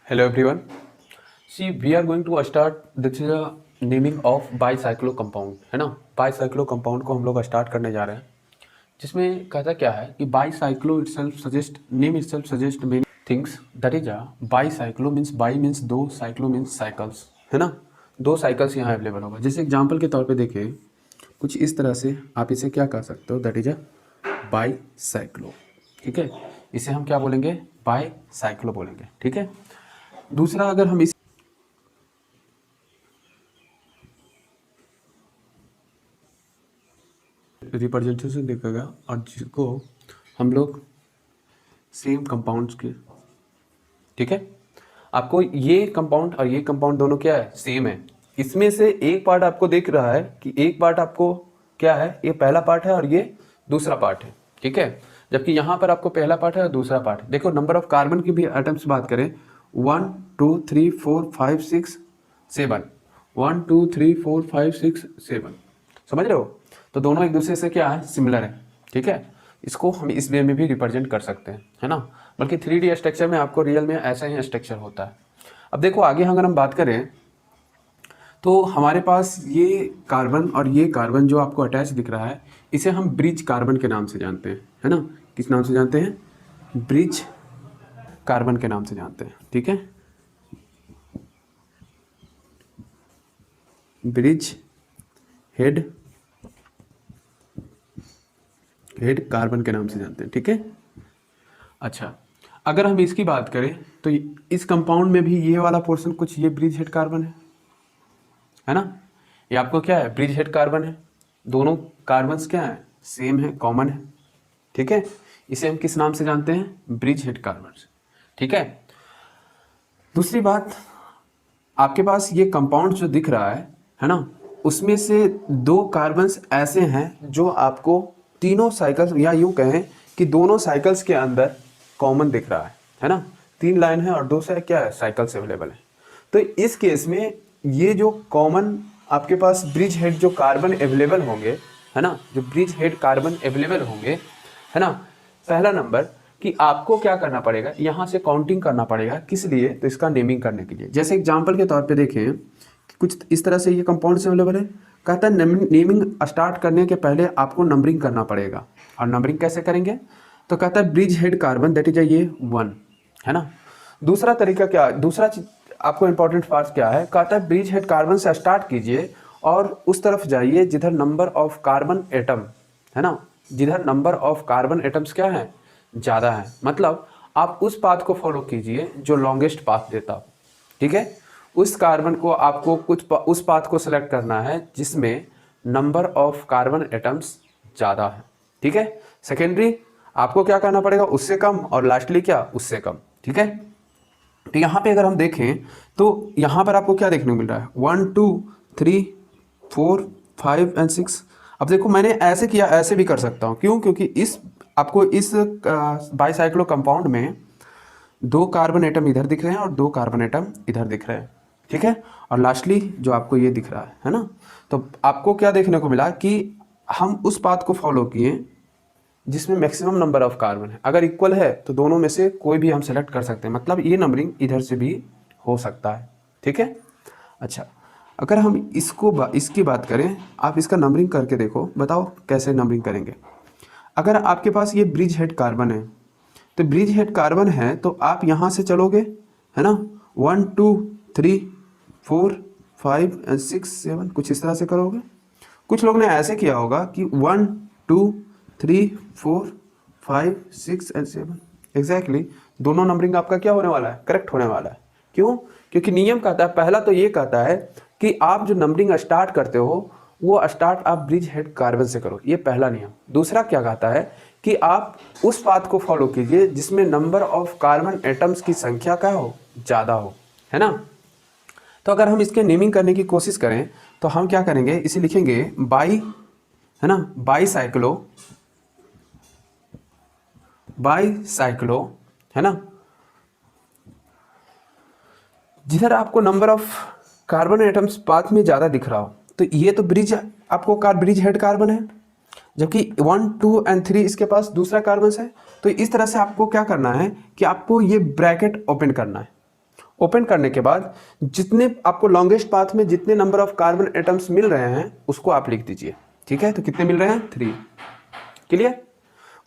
Hello everyone. See, we are going to start this is a naming of bicyclo compound, है ना। bicyclo compound को हम लोग start करने जा रहे हैं, जिसमें कहता क्या है कि bicyclo itself suggest name itself suggest many things. That is a bicyclo means bi means दो, cyclo means cycles, है ना। दो साइकिल्स यहाँ अवेलेबल होगा। जैसे एग्जांपल के तौर पे देखिए, कुछ इस तरह से आप इसे क्या कर सकते हो, दैट इज अ बाईसाइक्लो। ठीक है, इसे हम क्या बोलेंगे, बाईसाइक्लो बोलेंगे। ठीक है। दूसरा, अगर हम इस रिप्रेजेंटेशन देखेगा और जिसको हम लोग सेम कंपाउंड्स के, ठीक है, आपको ये कंपाउंड और ये कंपाउंड दोनों क्या है, सेम है। इसमें से एक पार्ट आपको दिख रहा है कि एक पार्ट आपको क्या है, ये पहला पार्ट है और ये दूसरा पार्ट है। ठीक है, जबकि यहाँ पर आपको पहला पार्ट है और दूसरा पार्ट। देखो, नंबर ऑफ कार्बन की भी एटम्स बात करें, 1 2 3 4 5 6 7, 1 2 3 4 5 6 7, समझ रहे हो। तो दोनों एक दूसरे से क्या है, सिमिलर है। ठीक है, इसको हम इस वे में भी रिप्रेजेंट कर सकते हैं, है ना। बल्कि 3D स्ट्रक्चर में आपको रियल में ऐसा ही स्ट्रक्चर होता है। अब देखो आगे अगर हम बात करें तो हमारे पास ये कार्बन और ये कार्बन जो आपको अटैच दिख रहा है, इसे हम ब्रिज कार्बन के नाम से जानते हैं, है ना। किस नाम से जानते हैं, ब्रिज कार्बन के नाम से जानते हैं। ठीक है, ब्रिज हेड कार्बन के नाम से जानते हैं। ठीक है। अच्छा, अगर हम इसकी बात करें तो इस कंपाउंड में भी ये वाला पोर्शन कुछ ये ब्रिज हेड कार्बन है ना। ये आपको क्या है, ब्रिज हेड कार्बन है। दोनों कार्बन्स क्या है, सेम है, कॉमन है। ठीक है, इसे हम किस नाम से जानते हैं, ब्रिज हेड कार्बन। ठीक है। दूसरी बात, आपके पास ये कंपाउंड जो दिख रहा है ना, उसमें से दो कार्बन्स ऐसे हैं जो आपको तीनों साइकिल्स, या यूं कहें कि दोनों साइकिल्स के अंदर कॉमन दिख रहा है ना। 3 लाइन है और 2 से क्या है, साइकिल्स अवेलेबल है। तो इस केस में ये जो कॉमन आपके पास ब्रिज हेड जो कार्बन अवेलेबल होंगे, है ना, जो ब्रिज हेड कार्बन अवेलेबल होंगे, है ना, पहला नंबर कि आपको क्या करना पड़ेगा, यहाँ से काउंटिंग करना पड़ेगा। किस लिए, तो इसका नेमिंग करने के लिए। जैसे एग्जाम्पल के तौर पे देखें, कुछ इस तरह से ये कंपाउंड से अवेलेबल है। कहता है नेमिंग स्टार्ट करने के पहले आपको नंबरिंग करना पड़ेगा। और नंबरिंग कैसे करेंगे, तो कहता है bridge head carbon that is ये 1, है ना। दूसरा तरीका क्या, दूसरा आपको इंपॉर्टेंट पार्ट क्या है, कहता है ब्रिज हेड कार्बन से स्टार्ट कीजिए और उस तरफ जाइए जिधर नंबर ऑफ कार्बन एटम, है ना, जिधर नंबर ऑफ कार्बन एटम्स क्या है, ज़्यादा है। मतलब आप उस पाथ को फॉलो कीजिए जो लॉन्गेस्ट पाथ देता हो। ठीक है, उस कार्बन को आपको उस पाथ को सिलेक्ट करना है जिसमें नंबर ऑफ कार्बन एटम्स ज़्यादा है। ठीक है, सेकेंडरी आपको क्या करना पड़ेगा, उससे कम, और लास्टली क्या, उससे कम। ठीक है, तो यहाँ पे अगर हम देखें तो यहाँ पर आपको क्या देखने को मिल रहा है, 1 2 3 4 5 एंड 6। अब देखो मैंने ऐसे किया, ऐसे भी कर सकता हूँ। क्यों, क्योंकि आपको इस बाईसाइक्लो कंपाउंड में 2 कार्बन एटम इधर दिख रहे हैं और 2 कार्बन एटम इधर दिख रहे हैं। ठीक है, और लास्टली जो आपको ये दिख रहा है ना। तो आपको क्या देखने को मिला कि हम उस पाथ को फॉलो किए जिसमें मैक्सिमम नंबर ऑफ कार्बन है। अगर इक्वल है तो दोनों में से कोई भी हम सेलेक्ट कर सकते हैं। मतलब ये नंबरिंग इधर से भी हो सकता है। ठीक है। अच्छा, अगर हम इसकी बात करें, आप इसका नंबरिंग करके देखो, बताओ कैसे नंबरिंग करेंगे। अगर आपके पास ये ब्रिज हेड कार्बन है, तो ब्रिज हेड कार्बन है तो आप यहाँ से चलोगे, है ना, 1 2 3 4 5 एंड 6 7, कुछ इस तरह से करोगे। कुछ लोग ने ऐसे किया होगा कि 1 2 3 4 5 6 एंड 7, एग्जैक्टली दोनों नंबरिंग आपका क्या होने वाला है, करेक्ट होने वाला है। क्यों, क्योंकि नियम कहता है, पहला तो ये कहता है कि आप जो नंबरिंग स्टार्ट करते हो वो स्टार्ट आप ब्रिज हेड कार्बन से करो, ये पहला नियम। दूसरा क्या कहता है कि आप उस पाथ को फॉलो कीजिए जिसमें नंबर ऑफ कार्बन एटम्स की संख्या क्या हो, ज़्यादा हो, है ना। तो अगर हम इसके नेमिंग करने की कोशिश करें तो हम क्या करेंगे, इसे लिखेंगे बाई, है ना, बाईसाइक्लो, है ना। जिधर आपको number of carbon atoms path में ज़्यादा दिख रहा हो, तो ये तो ब्रिज आपको ब्रिज हेड कार्बन है, जबकि 1 2 एंड 3 इसके पास दूसरा कार्बन है। तो इस तरह से आपको क्या करना है कि आपको ये ब्रैकेट ओपन करना है ओपन करने के बाद जितने आपको लॉन्गेस्ट पाथ में जितने नंबर ऑफ कार्बन एटम्स मिल रहे हैं उसको आप लिख दीजिए। ठीक है, तो कितने मिल रहे हैं? 3। क्लियर?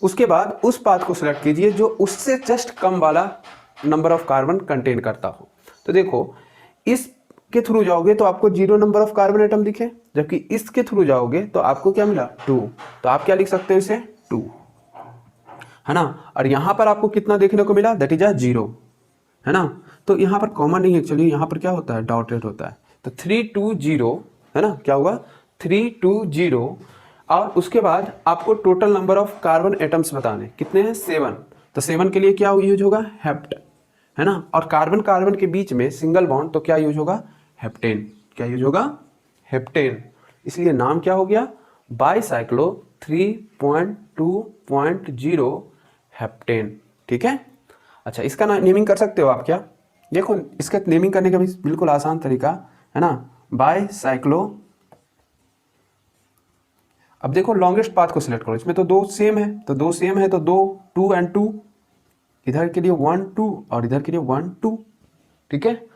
उसके बाद उस पाथ को सिलेक्ट कीजिए जो उससे जस्ट कम वाला नंबर ऑफ कार्बन कंटेन करता हो। तो देखो, इस के थ्रू जाओगे तो आपको 0 नंबर ऑफ कार्बन एटम दिखे, जबकि इसके थ्रू जाओगे तो आपको क्या मिला? 2। तो आप क्या लिख सकते हो इसे? 2, है ना। और यहां पर आपको कितना देखने को मिला? दैट इज अ 0, है ना। तो यहां पर कॉमन नहीं है, चलिए यहां पर क्या होता है? डॉटेड होता है। तो 3 2 0, है ना। क्या होगा? 3 2 0। और उसके बाद आपको total number of carbon atoms बताने, कितने हैं? 7। तो 7 के लिए क्या यूज होगा? हेप्ट, है ना। और कार्बन कार्बन के बीच में सिंगल बॉन्ड, तो क्या यूज होगा? हेप्टेन। क्या यूज होगा? हेप्टेन। इसलिए नाम क्या हो गया? Bicyclo 3.2.0 heptane. ठीक है। अच्छा, इसका नेमिंग कर सकते हो आप क्या? देखो, इसका नेमिंग करने का भी बिल्कुल आसान तरीका है ना। बाईसाइक्लो, अब देखो लॉन्गेस्ट पाथ को सिलेक्ट करो, इसमें तो 2 सेम है, तो 2 सेम है तो 2 2 एंड 2, इधर के लिए 1 2 और इधर के लिए 1 2। ठीक है।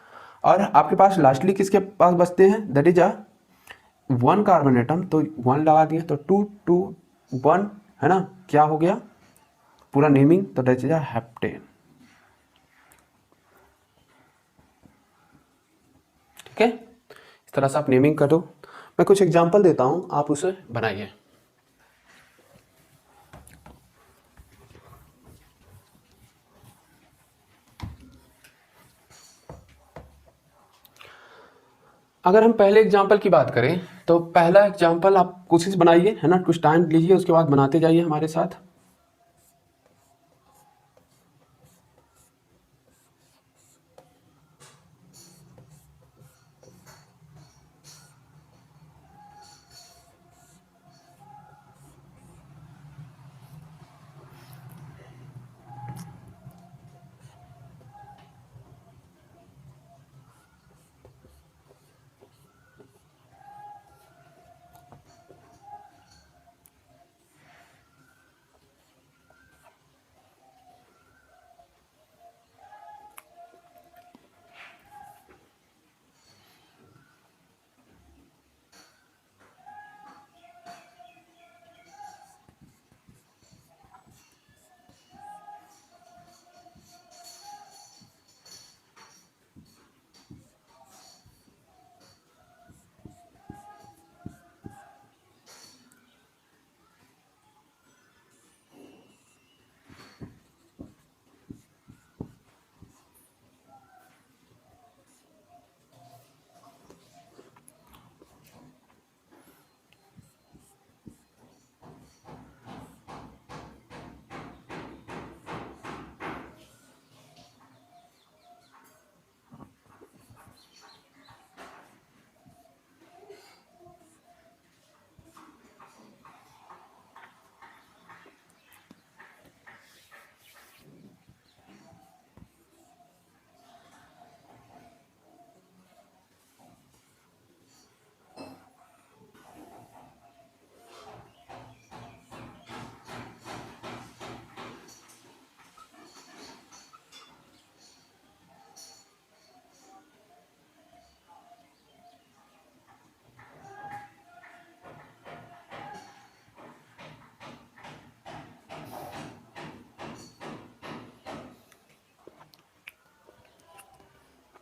और आपके पास लास्टली किसके पास बचते हैं? दैट इज 1 कार्बन एटम, तो 1 लगा दिए तो 2 2 1, है ना। क्या हो गया पूरा नेमिंग? तो दैट इज हेप्टेन। ठीक है, इस तरह से आप नेमिंग करो। मैं कुछ एग्जांपल देता हूं, आप उसे बनाइए। अगर हम पहले एग्जाम्पल की बात करें तो पहला एग्जाम्पल आप कोशिश बनाइए, है ना। कुछ टाइम लीजिए, उसके बाद बनाते जाइए हमारे साथ।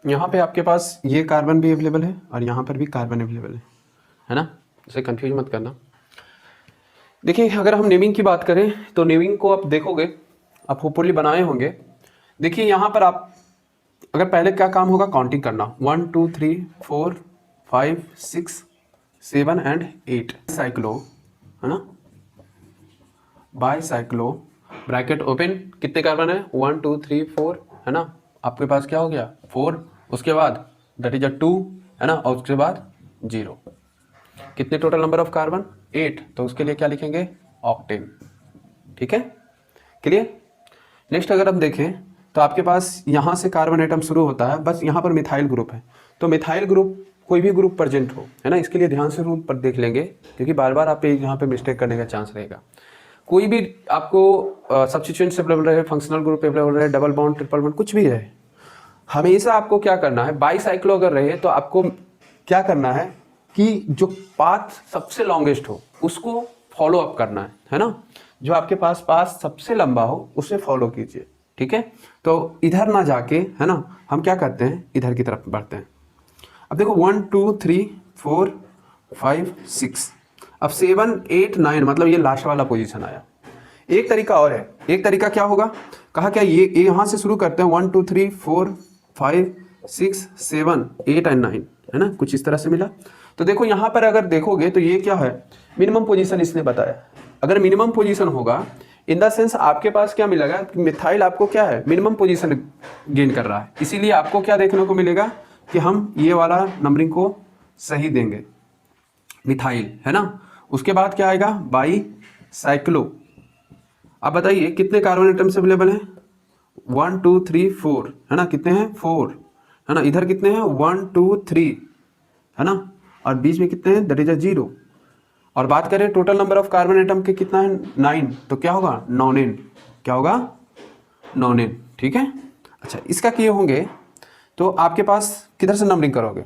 यहाँ पे आपके पास ये कार्बन भी अवेलेबल है और यहाँ पर भी कार्बन अवेलेबल है ना। इसे कंफ्यूज मत करना। देखिए, अगर हम नेमिंग की बात करें तो नेमिंग को आप देखोगे, आप होपफुली बनाए होंगे। देखिए यहाँ पर आप अगर पहले क्या काम होगा? काउंटिंग करना, 1 2 3 4 5 6 7 एंड 8 साइक्लो, है ना। बाईसाइक्लो, ब्रैकेट ओपन, कितने कार्बन है? 1 2 3 4, है ना। आपके पास क्या हो गया? 4। उसके बाद दैट इज 2, है ना। और उसके बाद 0। कितने टोटल नंबर ऑफ कार्बन? 8। तो उसके लिए क्या लिखेंगे? ऑक्टेन। ठीक है, क्लियर। नेक्स्ट अगर हम देखें तो आपके पास यहाँ से कार्बन एटम शुरू होता है, बस यहाँ पर मिथाइल ग्रुप है। तो मिथाइल ग्रुप कोई भी ग्रुप प्रेजेंट हो, है ना, इसके लिए ध्यान से रूल पर देख लेंगे, क्योंकि बार बार आप यहाँ पे मिस्टेक करने का चांस रहेगा। कोई भी आपको सब्स्टिट्यूएंट्स अवेलेबल रहे, फंक्शनल ग्रुप अवेलेबल रहे, डबल बॉन्ड, ट्रिपल बॉन्ड, कुछ भी है, हमेशा आपको क्या करना है, बाईसाइक्लो अगर रहे तो आपको क्या करना है कि जो पाथ सबसे लॉन्गेस्ट हो उसको फॉलो अप करना है ना, जो आपके पास पाथ सबसे लंबा हो उसे फॉलो कीजिए, ठीक है। तो इधर ना जाके, है ना, हम क्या करते हैं, इधर की तरफ बढ़ते हैं। अब देखो 1 2 3 4 5 6, अब 7 8 9 मतलब ये लास्ट वाला पोजीशन आया। एक तरीका और है, एक तरीका क्या होगा, कहा क्या, ये यहाँ से शुरू करते हैं 1 2 3 4 5 6 7 8 एंड 9, है ना, कुछ इस तरह से मिला। तो देखो यहाँ पर अगर देखोगे तो ये क्या है, मिनिमम पोजीशन इसने बताया। अगर मिनिमम पोजीशन होगा इन द सेंस आपके पास क्या मिलेगा, मिथाइल आपको क्या है, मिनिमम पोजीशन गेन कर रहा है, इसीलिए आपको क्या देखने को मिलेगा कि हम ये वाला नंबरिंग को सही देंगे, मिथाइल, है ना। उसके बाद क्या आएगा, बाई साइक्लो। अब बताइए कितने कार्बन एटम्स अवेलेबल हैं, 1 2 3 4, है ना, कितने हैं 4, है ना, इधर कितने हैं 1 2 3, है ना, और बीच में कितने हैं, दैट इज अ 0। और बात करें total number of carbon atom के कितना है 9, तो क्या होगा नॉनेन, क्या होगा नॉनेन, ठीक है। अच्छा इसका किए होंगे तो आपके पास किधर से नंबरिंग करोगे,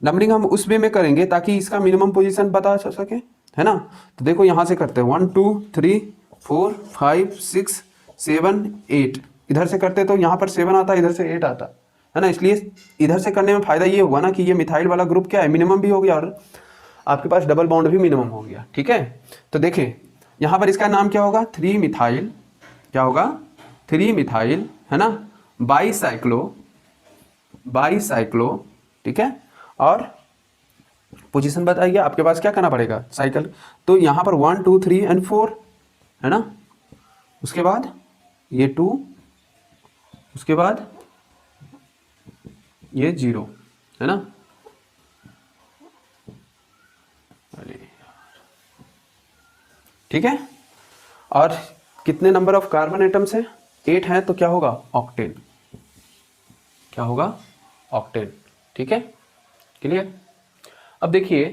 नंबरिंग हम उस वे में करेंगे ताकि इसका मिनिमम पोजीशन पता चल सके, है ना। तो देखो यहाँ से करते हैं 1 2 3 4 5 6 7 8, इधर से करते तो यहाँ पर 7 आता, इधर से 8 आता, है ना। इसलिए इधर से करने में फायदा ये हुआ ना कि ये मिथाइल वाला ग्रुप क्या है, मिनिमम भी हो गया और आपके पास डबल बॉन्ड भी मिनिमम हो गया, ठीक है। तो देखें यहाँ पर इसका नाम क्या होगा, 3 मिथाइल, क्या होगा 3 मिथाइल, है ना, बाईसाइक्लो, ठीक है। और पोजीशन बताइए आपके पास क्या करना पड़ेगा, साइकिल, तो यहाँ पर 1 2 3 एंड 4, है ना, उसके बाद ये 2, उसके बाद ये 0, है ना। ठीक है, और कितने नंबर ऑफ कार्बन एटम्स है, 8 है, तो क्या होगा ऑक्टेन, क्या होगा ऑक्टेन, ठीक है, क्लियर। अब देखिए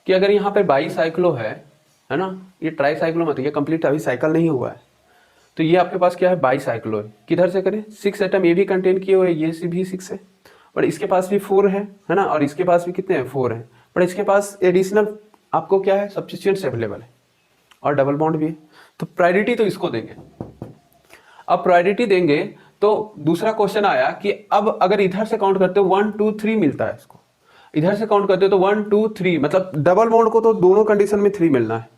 कि अगर यहाँ पे बाईसाइक्लो है ना, ये ट्राईसाइक्लो मत, ये कंप्लीट अभी साइकिल नहीं हुआ है, तो ये आपके पास क्या है बाईसाइक्लो है, किधर से करें, 6 एटम ये भी कंटेन किए हुए, ये भी 6 है, और इसके पास भी 4 है ना, और इसके पास भी कितने हैं 4 है, पर इसके पास एडिशनल आपको क्या है सब्स्टिट्यूएंट्स अवेलेबल है और डबल बॉन्ड भी है, तो प्रायोरिटी तो इसको देंगे। अब प्रायोरिटी देंगे तो दूसरा क्वेश्चन आया कि अब अगर इधर से काउंट करते हो 1 2 3 मिलता है, इसको इधर से काउंट करते हो तो 1 2 3, मतलब डबल बॉन्ड को तो दोनों कंडीशन में 3 मिलना है।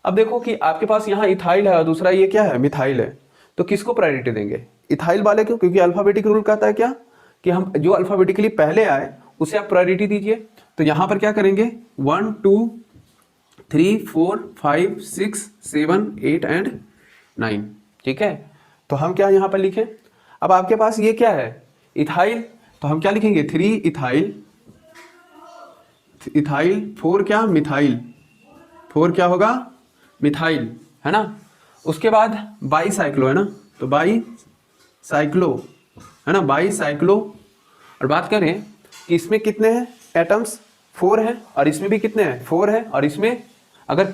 अब देखो कि आपके पास यहाँ इथाइल है और दूसरा ये क्या है मिथाइल है, तो किसको प्रायोरिटी देंगे, इथाइल वाले को, क्योंकि अल्फाबेटिक रूल कहता है क्या कि हम जो अल्फाबेटिकली पहले आए उसे आप प्रायोरिटी दीजिए। तो यहाँ पर क्या करेंगे 1 2 3 4 5 6 7 8 एंड 9, ठीक है। तो हम क्या यहाँ पर लिखें, अब आपके पास ये क्या है इथाइल, तो हम क्या लिखेंगे 3 इथाइल, 4 क्या मिथाइल, 4 क्या होगा मिथाइल, है ना। उसके बाद बाईसाइक्लो, है ना, तो बाईसाइक्लो, है ना, बाईसाइक्लो। और बात करें कि इसमें कितने हैं एटम्स, 4 है, और इसमें भी कितने हैं 4 है, और इसमें अगर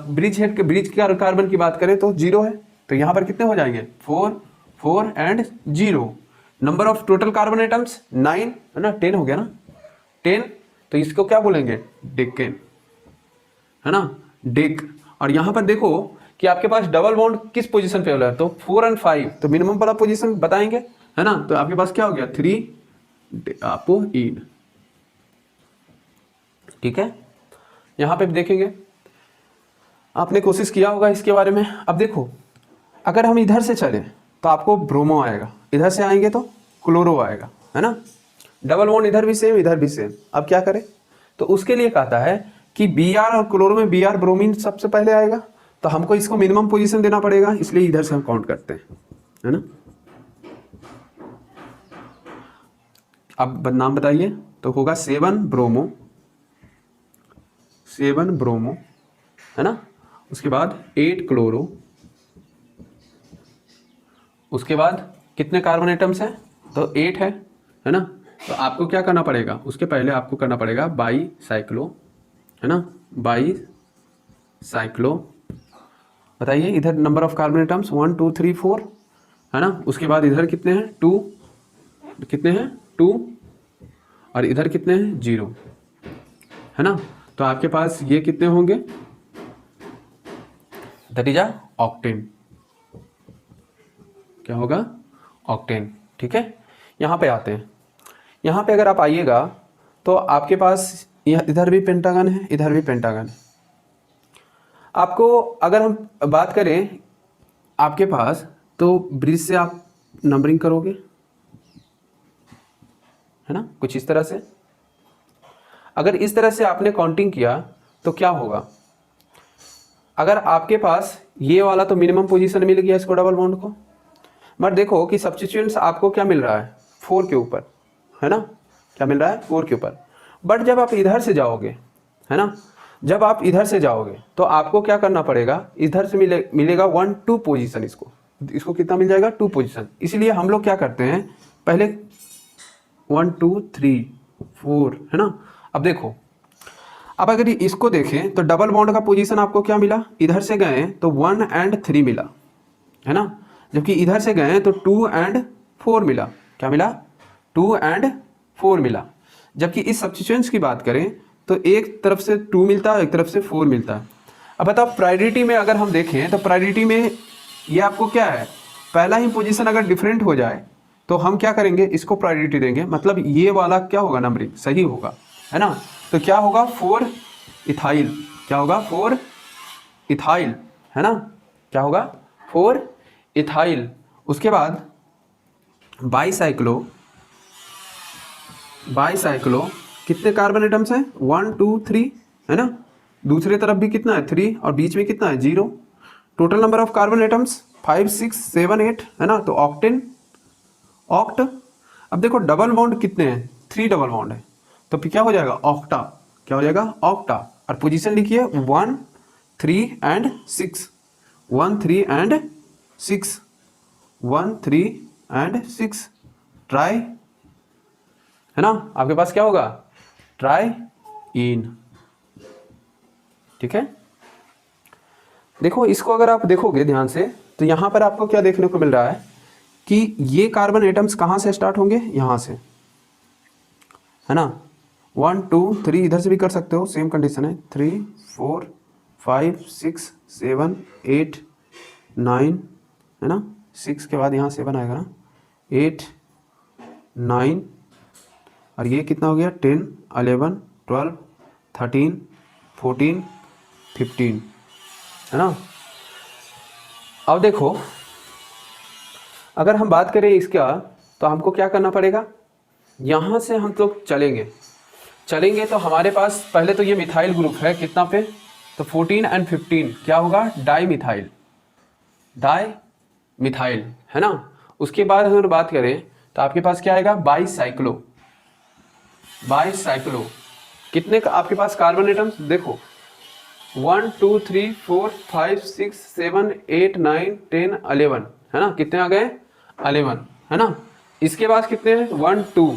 ब्रिज हेड के ब्रिज के कार्बन की बात करें तो 0 है, तो यहाँ पर कितने हो जाएंगे 4 4 and 0। Number of total carbon atoms 9, है ना, 10 हो गया ना, 10, तो इसको क्या बोलेंगे डेकेन, है ना, डेक। और यहाँ पर देखो कि आपके पास डबल बॉन्ड किस पोजीशन पे है, तो 4 और 5, तो मिनिमम वाला पोजीशन बताएंगे, है ना। तो आपके पास क्या हो गया 3 आपको इन, ठीक है। यहाँ पे देखेंगे आपने कोशिश किया होगा इसके बारे में। अब देखो अगर हम इधर से चले तो आपको ब्रोमो आएगा, इधर से आएंगे तो क्लोरो आएगा, है ना। डबल बॉन्ड इधर भी सेम इधर भी सेम, अब क्या करें, तो उसके लिए कहता है कि Br और क्लोरो में Br ब्रोमीन सबसे पहले आएगा, तो हमको इसको मिनिमम पोजीशन देना पड़ेगा, इसलिए इधर से हम काउंट करते हैं, है ना। अब नाम बताइए, तो होगा 7 ब्रोमो, है ना। उसके बाद 8 क्लोरो, उसके बाद कितने कार्बन एटम्स हैं, तो 8 है ना। तो आपको क्या करना पड़ेगा, उसके पहले आपको करना पड़ेगा बाईसाइक्लो, है ना, बाईसाइक्लो। बताइए इधर नंबर ऑफ कार्बन एटम्स 1 2 3 4, है ना। उसके बाद इधर कितने हैं 2, कितने हैं 2 और इधर कितने हैं 0, है ना। तो आपके पास ये कितने होंगे, दैट इज ऑक्टेन। क्या होगा, ऑक्टेन। ठीक है, यहाँ पे आते हैं। यहाँ पे अगर आप आइएगा तो आपके पास इधर भी पेंटागन है, इधर भी पेंटागन है। आपको अगर हम बात करें आपके पास, तो ब्रिज से आप नंबरिंग करोगे, है ना, कुछ इस तरह से। अगर इस तरह से आपने काउंटिंग किया तो क्या होगा, अगर आपके पास ये वाला तो मिनिमम पोजीशन मिल गया इसको डबल बॉन्ड को, बट देखो कि सब्स्टिट्यूएंट्स आपको क्या मिल रहा है 4 के ऊपर, है ना, क्या मिल रहा है 4 के ऊपर। बट जब आप इधर से जाओगे, है ना, जब आप इधर से जाओगे तो आपको क्या करना पड़ेगा, इधर से मिलेगा 1 2 पोजीशन, इसको कितना मिल जाएगा 2 पोजीशन। इसलिए हम लोग क्या करते हैं, पहले 1 2 3 4, है ना। अब देखो, अब अगर इसको देखें तो डबल बॉन्ड का पोजीशन आपको क्या मिला, इधर से गए तो 1 और 3 मिला, है ना, जबकि इधर से गए तो 2 और 4 मिला। क्या मिला, 2 और 4 मिला। जबकि इस सब्स्टिट्यूएंट्स की बात करें तो एक तरफ से 2 मिलता है, एक तरफ से 4 मिलता है। अब बताओ प्रायोरिटी में अगर हम देखें तो प्रायोरिटी में ये आपको क्या है, पहला ही पोजीशन अगर डिफरेंट हो जाए तो हम क्या करेंगे, इसको प्रायोरिटी देंगे, मतलब ये वाला क्या होगा, नंबरिंग सही होगा, है ना। तो क्या होगा 4 इथाइल, क्या होगा 4 इथाइल, है ना, क्या होगा 4 इथाइल। उसके बाद बाईसाइक्लो, बाईसाइक्लो कितने कार्बन एटम्स हैं 1 2 3, है ना, दूसरे तरफ भी कितना है 3 और बीच में कितना है 0। Total number of carbon atoms 5 6 7 8, है ना, तो ऑक्टेन, ऑक्ट। अब देखो डबल बॉन्ड कितने हैं, 3 डबल बॉन्ड है, तो फिर क्या हो जाएगा ऑक्टा, क्या हो जाएगा ऑक्टा। और पोजीशन लिखिए 1 3 और 6, 1 3 और 6, 1 3 और 6, ट्राई, है ना, आपके पास क्या होगा ट्राई इन। ठीक है, देखो इसको अगर आप देखोगे ध्यान से तो यहां पर आपको क्या देखने को मिल रहा है कि ये कार्बन एटम्स कहां से स्टार्ट होंगे, यहां से, है ना। 1 2 3 इधर से भी कर सकते हो, सेम कंडीशन है, 3 4 5 6 7 8 9, है ना, 6 के बाद यहाँ 7 आएगा ना, 8 9, और ये कितना हो गया 10 11 12 13 14 15, है ना। अब देखो अगर हम बात करें इसका तो हमको क्या करना पड़ेगा, यहाँ से हम लोग चलेंगे तो हमारे पास पहले तो ये मिथाइल ग्रुप है कितना पे, तो 14 और 15 क्या होगा डाई मिथाइल, डाई मिथाइल, है ना। उसके बाद अगर बात करें तो आपके पास क्या आएगा बाईसाइक्लो, बाईसाइक्लो कितने का आपके पास कार्बन एटम्स देखो 1 2 3 4 5 6 7 8 9 10 11, है ना, कितने आ गए 11, है ना। इसके पास कितने हैं 1 2,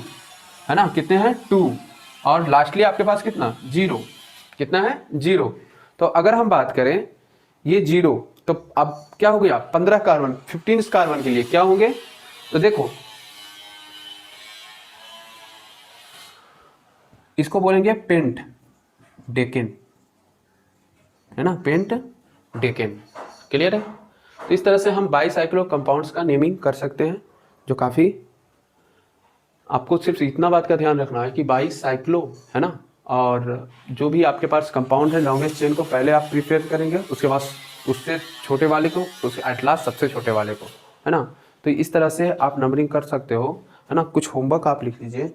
है ना, कितने हैं 2, और लास्टली आपके पास कितना 0, कितना है 0। तो अगर हम बात करें ये 0, तो अब क्या हो गया 15 कार्बन, 15 कार्बन के लिए क्या होंगे, तो देखो इसको बोलेंगे पेंट डेकेन, है ना, पेंट डेकेन, क्लियर है। तो इस तरह से हम बाईसाइक्लो कंपाउंड्स का नेमिंग कर सकते हैं, जो काफ़ी, आपको सिर्फ इतना बात का ध्यान रखना है कि बाईसाइक्लो, है ना, और जो भी आपके पास कंपाउंड है लॉन्गेस्ट चेन को पहले आप प्रिपेयर करेंगे, उसके बाद उससे छोटे वाले को, उसके एट लास्ट सबसे छोटे वाले को, है ना। तो इस तरह से आप नंबरिंग कर सकते हो, है ना। कुछ होमवर्क आप लिख लीजिए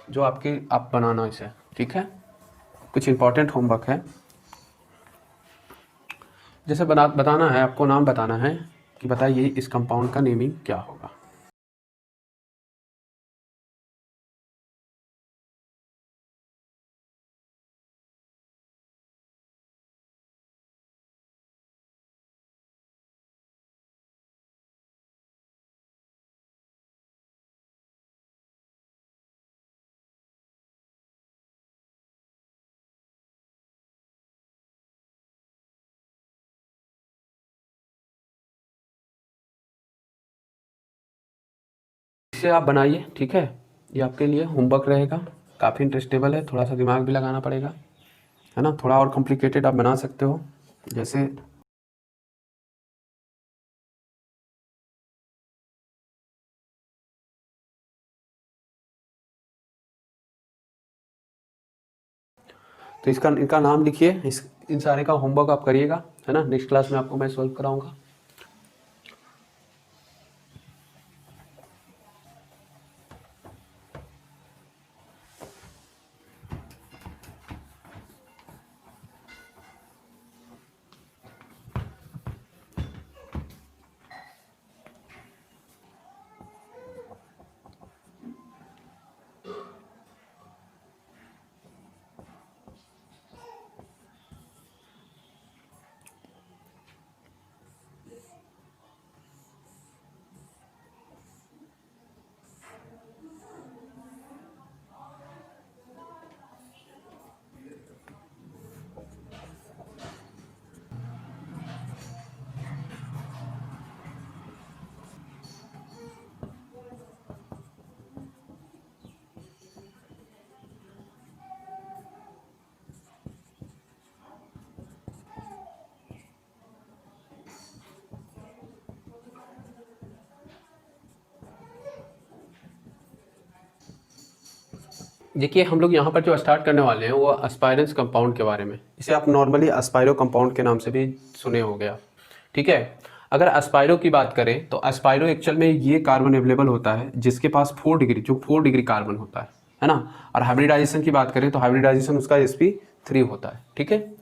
जो आप बनाना इसे, ठीक है, कुछ इंपॉर्टेंट होमवर्क है, जैसे बताना है आपको, नाम बताना है कि बताइए इस कंपाउंड का नेमिंग क्या होगा। इसे आप बनाइए, ठीक है। ये आपके लिए होमवर्क रहेगा, काफ़ी इंटरेस्टेबल है, थोड़ा सा दिमाग भी लगाना पड़ेगा, है ना। थोड़ा और कॉम्प्लिकेटेड आप बना सकते हो, जैसे तो इसका इनका नाम लिखिए, इन सारे का होमवर्क आप करिएगा, है ना। नेक्स्ट क्लास में आपको मैं सॉल्व कराऊंगा। देखिए हम लोग यहाँ पर जो स्टार्ट करने वाले हैं वो एस्पायरेंस कंपाउंड के बारे में। इसे आप नॉर्मली एस्पायरो कंपाउंड के नाम से भी सुने हो गया, ठीक है। अगर एस्पायरो की बात करें तो एस्पायरो एक्चुअल में ये कार्बन अवेलेबल होता है जिसके पास 4 डिग्री, जो 4 डिग्री कार्बन होता है ना। और हाइब्रिडाइजेशन की बात करें तो हाइब्रिडाइजेशन उसका sp3 होता है, ठीक है।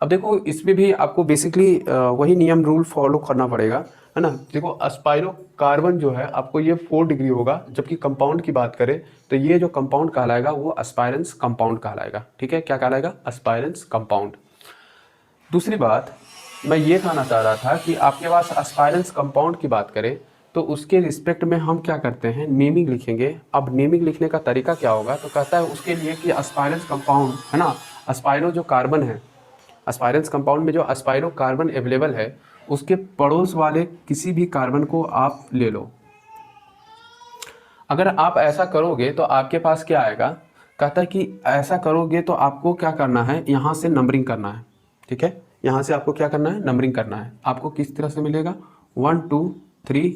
अब देखो इसमें भी आपको बेसिकली वही नियम रूल फॉलो करना पड़ेगा, है ना। देखो एस्पायरो कार्बन जो है आपको ये 4 डिग्री होगा, जबकि कंपाउंड की बात करें तो ये जो कंपाउंड कहलाएगा वो एस्पायरेंस कंपाउंड कहलाएगा, ठीक है। क्या कहलाएगा? एस्पायरेंस कंपाउंड। दूसरी बात मैं ये कहना चाह रहा था कि आपके पास एस्पायरेंस कंपाउंड की बात करें तो उसके रिस्पेक्ट में हम क्या करते हैं, नेमिंग लिखेंगे। अब नेमिंग लिखने का तरीका क्या होगा, तो कहता है उसके लिए कि एस्पायरेंस कंपाउंड, है ना, एस्पायरो जो कार्बन है, एस्पायरेंस कंपाउंड में जो एस्पायरो कार्बन अवेलेबल है उसके पड़ोस वाले किसी भी कार्बन को आप ले लो। अगर आप ऐसा करोगे तो आपके पास क्या आएगा, कहता है कि ऐसा करोगे तो आपको क्या करना है, यहाँ से नंबरिंग करना है, ठीक है। यहाँ से आपको क्या करना है, नंबरिंग करना है। आपको किस तरह से मिलेगा, 1 2 3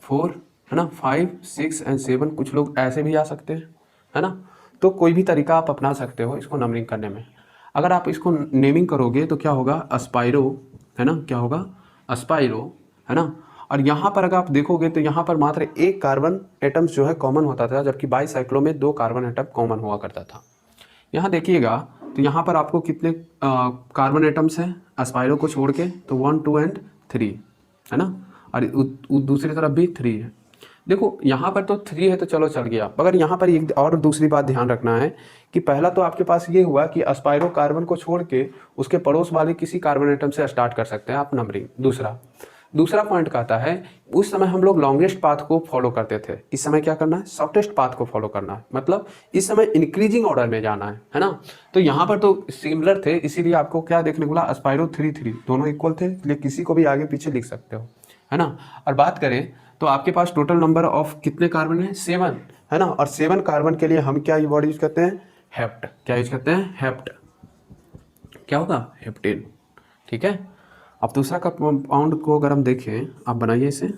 4, है ना, 5 6 एंड 7। कुछ लोग ऐसे भी आ सकते हैं, है ना। तो कोई भी तरीका आप अपना सकते हो इसको नंबरिंग करने में। अगर आप इसको नेमिंग करोगे तो क्या होगा, एस्पायरो, है ना, क्या होगा, एस्पायरो, है ना। और यहाँ पर अगर आप देखोगे तो यहाँ पर मात्र एक कार्बन एटम्स जो है कॉमन होता था, जबकि बाईसाइक्लो में 2 कार्बन एटम कॉमन हुआ करता था। यहाँ देखिएगा तो यहाँ पर आपको कितने कार्बन एटम्स हैं एस्पायरो को छोड़ के, तो 1 2 एंड 3, है ना। और दूसरी तरफ भी 3 है। देखो यहाँ पर तो 3 है तो चलो चल गया, मगर यहाँ पर एक और दूसरी बात ध्यान रखना है कि पहला तो आपके पास ये हुआ कि एस्पायरो कार्बन को छोड़ के उसके पड़ोस वाले किसी कार्बन एटम से स्टार्ट कर सकते हैं आप नंबरिंग। दूसरा पॉइंट कहता है उस समय हम लोग लॉन्गेस्ट पाथ को फॉलो करते थे, इस समय क्या करना है, शॉर्टेस्ट पाथ को फॉलो करना है। मतलब इस समय इंक्रीजिंग ऑर्डर में जाना है ना। तो यहाँ पर तो सिमिलर थे, इसीलिए आपको क्या देखने को मिला, एस्पायरो 3 3 दोनों इक्वल थे, इसलिए किसी को भी आगे पीछे लिख सकते हो, है ना। और बात करें तो आपके पास टोटल नंबर ऑफ कितने कार्बन है, 7, है ना। और 7 कार्बन के लिए हम क्या वर्ड यूज करते हैं, हेप्ट। क्या यूज करते हैं, हेप्ट। क्या होगा, हेप्टेन, ठीक है। अब दूसरा कंपाउंड को अगर हम देखें, आप बनाइए इसे।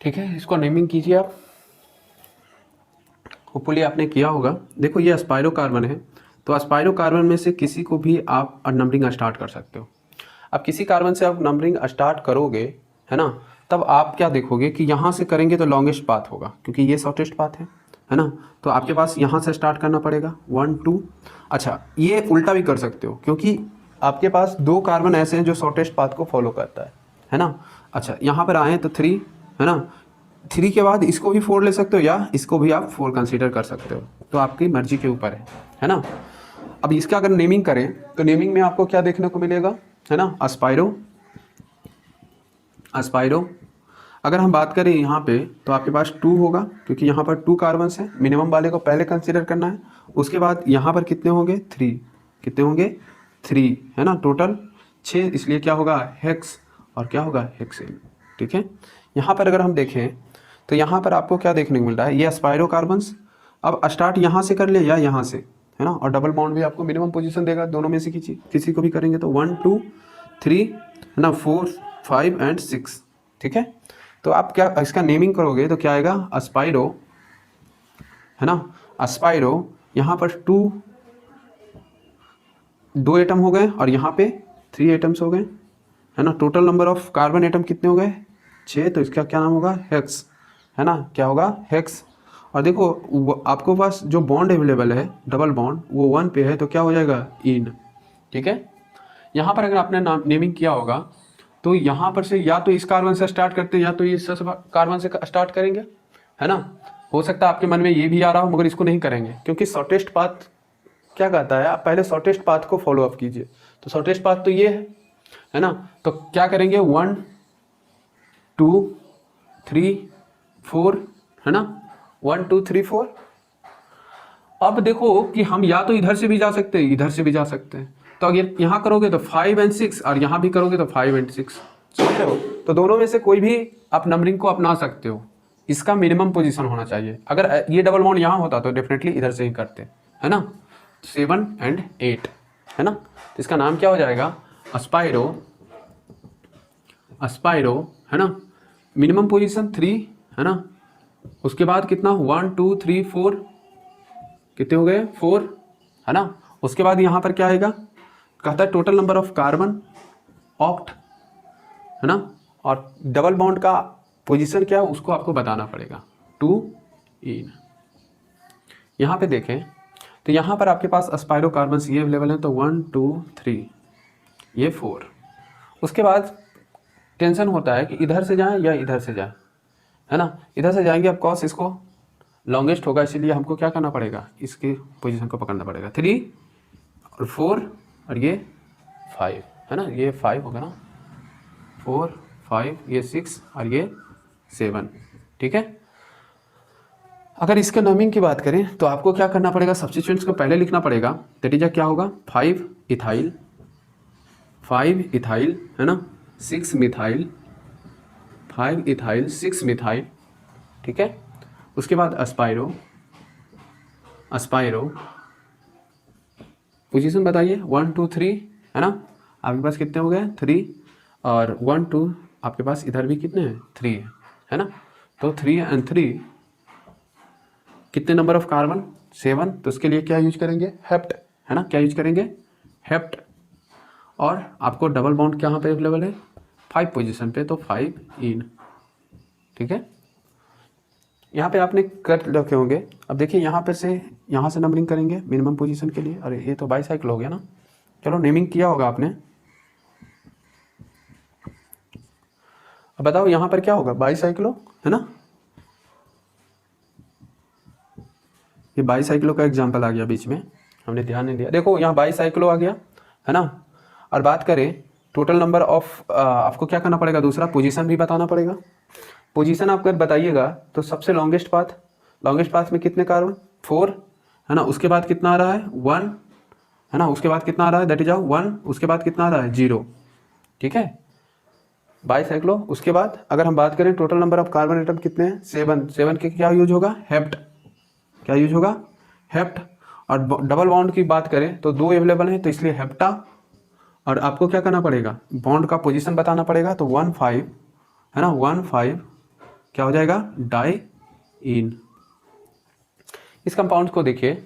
ठीक है, इसको नेमिंग कीजिए आप। होपफुली आपने किया होगा। देखो ये अस्पायरो कार्बन है, तो अस्पायरो कार्बन में से किसी को भी आप नंबरिंग स्टार्ट कर सकते हो। अब किसी कार्बन से आप नंबरिंग स्टार्ट करोगे, है ना, तब आप क्या देखोगे कि यहाँ से करेंगे तो लॉन्गेस्ट पाथ होगा, क्योंकि ये शॉर्टेस्ट पाथ है ना। तो आपके पास यहाँ से स्टार्ट करना पड़ेगा 1 2। अच्छा, ये उल्टा भी कर सकते हो, क्योंकि आपके पास 2 कार्बन ऐसे हैं जो शॉर्टेस्ट पाथ को फॉलो करता है ना। अच्छा, यहाँ पर आए तो 3, है ना। 3 के बाद इसको भी 4 ले सकते हो, या इसको भी आप 4 कंसीडर कर सकते हो, तो आपकी मर्जी के ऊपर है ना। अब इसका अगर नेमिंग करें तो नेमिंग में आपको क्या देखने को मिलेगा, है ना, अस्पायरो। अगर हम बात करें यहाँ पे तो आपके पास 2 होगा, क्योंकि यहाँ पर 2 कार्बन है, मिनिमम वाले को पहले कंसीडर करना है। उसके बाद यहाँ पर कितने होंगे, 3। कितने होंगे, 3, है ना। टोटल 6, इसलिए क्या होगा, हेक्स, और क्या होगा, हेक्सेन। ठीक है, यहाँ पर अगर हम देखें तो यहाँ पर आपको क्या देखने को मिल रहा है, ये अस्पायरो कार्बन्स। अब स्टार्ट यहाँ से कर ले या यहाँ से, है ना, और डबल बॉन्ड भी आपको मिनिमम पोजीशन देगा, दोनों में से किसी को भी करेंगे तो 1 2 3, है ना, 4 5 एंड 6। ठीक है, तो आप क्या इसका नेमिंग करोगे तो क्या आएगा, अस्पायरो, है ना। अस्पायरो यहाँ पर 2 एटम हो गए, और यहाँ पे 3 एटम्स हो गए, है ना। Total number of carbon atom कितने हो गए, 6। तो इसका क्या नाम होगा, हेक्स, है ना, क्या होगा, हेक्स। और देखो आपको पास जो बॉन्ड अवेलेबल है, डबल बॉन्ड, वो 1 पे है, तो क्या हो जाएगा, इन। ठीक है, यहाँ पर अगर आपने नेमिंग किया होगा तो यहाँ पर से या तो इस कार्बन से स्टार्ट करते हैं, या तो इस कार्बन से स्टार्ट करेंगे, है ना। हो सकता है आपके मन में ये भी आ रहा हो, मगर इसको नहीं करेंगे, क्योंकि शॉर्टेस्ट पाथ क्या कहता है, आप पहले शॉर्टेस्ट पाथ को फॉलो अप कीजिए। तो शॉर्टेस्ट पाथ तो ये है ना। तो क्या करेंगे, 1 2 3 4, है ना, 1 2 3 4। अब देखो कि हम या तो इधर से भी जा सकते हैं, इधर से भी जा सकते हैं। तो अगर यहाँ करोगे तो 5 एंड 6, और यहाँ भी करोगे तो 5 एंड 6, समझ रहे हो। तो दोनों में से कोई भी आप नंबरिंग को अपना सकते हो, इसका मिनिमम पोजीशन होना चाहिए। अगर ये डबल बॉन्ड यहाँ होता तो डेफिनेटली इधर से ही करते, है ना। 7 एंड 8, है ना। तो इसका नाम क्या हो जाएगा, अस्पायरो, है ना। मिनिमम पोजीशन 3, है ना। उसके बाद कितना, 1 2 3 4, कितने हो गए, 4, है ना। उसके बाद यहाँ पर क्या आएगा, कहता है total number of carbon, oct, है ना। और डबल बॉन्ड का पोजीशन क्या है उसको आपको बताना पड़ेगा, 2 इन। यहाँ पे देखें तो यहाँ पर आपके पास अस्पायरो कार्बन ये अवेलेबल है, तो 1 2 3, ये 4। उसके बाद टेंशन होता है कि इधर से जाएं या इधर से जाएं, है ना। इधर से जाएंगे, अब कॉस इसको लॉन्गेस्ट होगा, इसीलिए हमको क्या करना पड़ेगा, इसके पोजीशन को पकड़ना पड़ेगा। 3 और 4 और ये 5, है ना, ये 5 होगा ना, 4 5, ये 6 और ये 7। ठीक है, अगर इसके नेमिंग की बात करें तो आपको क्या करना पड़ेगा, सब्स्टिट्यूएंट्स को पहले लिखना पड़ेगा। दैट इज क्या होगा, 5 इथाइल, 5 इथाइल, है ना, 6 मिथाइल, 5 इथाइल 6 मिथाइल। ठीक है, उसके बाद अस्पायरो, पोजीशन बताइए, 1 2 3, है ना। आपके पास कितने हो गए, 3, और 1 2 आपके पास इधर भी कितने हैं, 3 है ना। तो 3 एंड 3 कितने नंबर ऑफ कार्बन, 7। तो उसके लिए क्या यूज करेंगे, हेप्ट, है ना। क्या यूज करेंगे, हेप्ट। और आपको डबल बॉन्ड कहाँ पे अवेलेबल है, 5 पोजीशन पे, तो 5 इन। ठीक है, यहाँ पे आपने कर रखे होंगे। अब देखिए यहाँ पे से, यहाँ से नंबरिंग करेंगे मिनिमम पोजीशन के लिए। अरे ये तो बाईसाइकिल हो गया ना। चलो नेमिंग किया होगा आपने, अब बताओ यहाँ पर क्या होगा, बाईसाइक्लो, है ना। ये बाईसाइक्लो का एग्जांपल आ गया बीच में, हमने ध्यान नहीं दिया। देखो यहाँ बाईसाइक्लो आ गया, है ना। और बात करें टोटल नंबर ऑफ, आपको क्या करना पड़ेगा, दूसरा पोजीशन भी बताना पड़ेगा। पोजीशन आप अगर बताइएगा तो सबसे लॉन्गेस्ट पाथ में कितने कार्बन, 4, है ना। उसके बाद कितना आ रहा है, 1, है ना। उसके बाद कितना आ रहा है, दैट इज 1। उसके बाद कितना आ रहा है, 0। ठीक है, बाईसाइक्लो। उसके बाद अगर हम बात करें total number of carbon atom कितने हैं, 7 के क्या यूज होगा, हेप्ट। क्या यूज होगा, हेप्ट। और डबल बॉन्ड की बात करें तो 2 अवेलेबल हैं, तो इसलिए हेप्टा। और आपको क्या करना पड़ेगा, बॉन्ड का पोजीशन बताना पड़ेगा, तो 1 5, है ना, 1 5 क्या हो जाएगा, डाइईन। इस कंपाउंड को देखिए,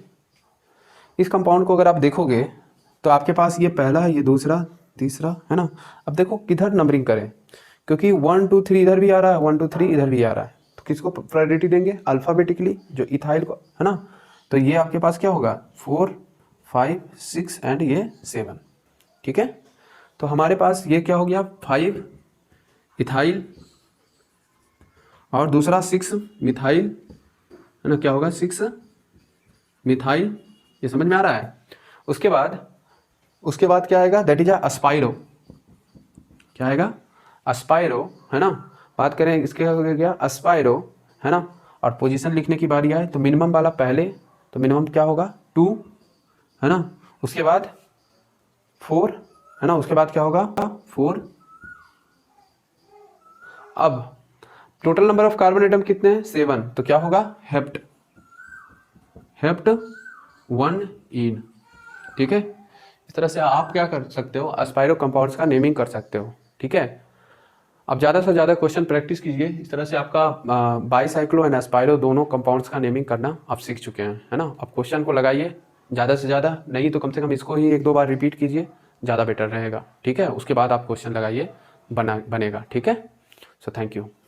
इस कंपाउंड को अगर आप देखोगे तो आपके पास ये पहला, ये दूसरा, तीसरा, है ना। अब देखो किधर नंबरिंग करें, क्योंकि 1 2 3 इधर भी आ रहा है, 1 2 3 इधर भी आ रहा है, तो किसको प्रायोरिटी देंगे, अल्फ़ाबेटिकली, जो इथाइल को, है ना। तो ये आपके पास क्या होगा, 4 5 6 एंड ये 7, ठीक है। तो हमारे पास ये क्या हो गया, 5 इथाइल और दूसरा 6 मिथाइल, है ना, क्या होगा 6 मिथाइल, ये समझ में आ रहा है। उसके बाद क्या आएगा, दैट इज अस्पाइरो, क्या आएगा, अस्पाइरो, है ना। बात करें इसके हो गया अस्पाइरो, है ना। और पोजीशन लिखने की बारी आए तो मिनिमम वाला पहले, तो मिनिमम क्या होगा 2, है ना। उसके बाद 4, है ना। उसके बाद क्या होगा 4। अब total number of carbon atom कितने हैं, 7, तो क्या होगा हेप्ट 1 इन, ठीक है। इस तरह से आप क्या कर सकते हो, एस्पायरो कंपाउंड्स का नेमिंग कर सकते हो, ठीक है। अब ज़्यादा से ज़्यादा क्वेश्चन प्रैक्टिस कीजिए, इस तरह से आपका बाईसाइक्लो एंड एस्पायरो दोनों कंपाउंड्स का नेमिंग करना आप सीख चुके हैं, है ना। अब क्वेश्चन को लगाइए ज़्यादा से ज़्यादा, नहीं तो कम से कम इसको ही 1-2 बार रिपीट कीजिए, ज़्यादा बेटर रहेगा, ठीक है। उसके बाद आप क्वेश्चन लगाइए, बनेगा, ठीक है। So thank you.